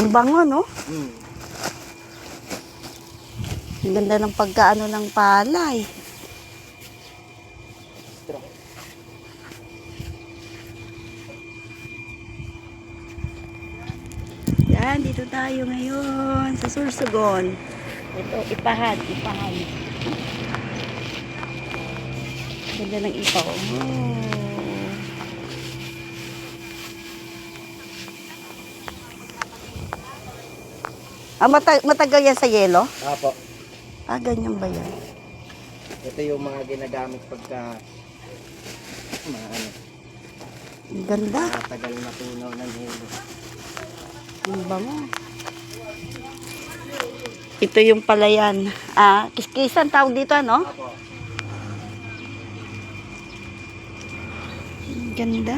Ang bango, no? Hmm. Ang ganda ng pagkaano ng palay. Yan, dito tayo ngayon sa Sursugon. Ito, ipahan. Ganda ng ipaw. Oh. Matagal yan sa yelo? Apo. Ganyan ba yan? Ito yung mga ginagamit pagka mga ano, Ang ganda. matagal na tunaw ng hilo. Ang bango. Ito yung palayan. Kiskisan tawag dito, ano? Apo. Ang ganda.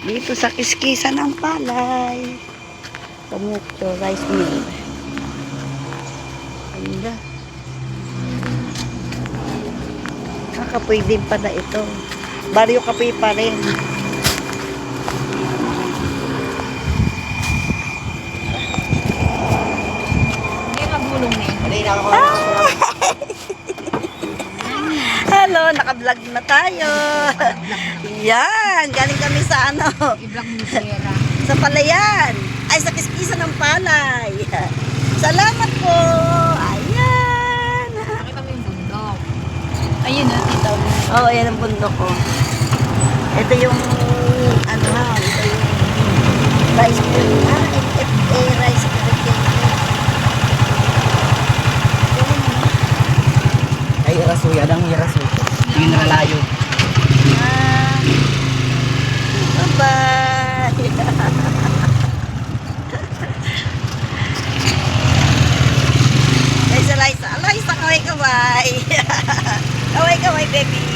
Dito sa kiskisan ng palay. Kamucho rice mill. Ganda. Kapoy din pala ito. Baryo Kapoy pa rin. Hindi nagulong na yun. Mali na ako. Hello, naka-vlog na tayo. Yan, galing kami sa ano, I-vlog mo sira. sa palayan. Ay, sa kiskisan ng palay. Salamat po. Ayan. Nakita mo yung bundok. Ayun na, tita. Oh, ayan ang bundok ko. Ito yung, ano ha, ito yung rice mill. FFA rice mill. Ay, rasuya. Adang rasuya. Yung nalalayo. Bye-bye. Ay, sa Liza. Liza, kaway-kaway. Kaway-kaway, baby.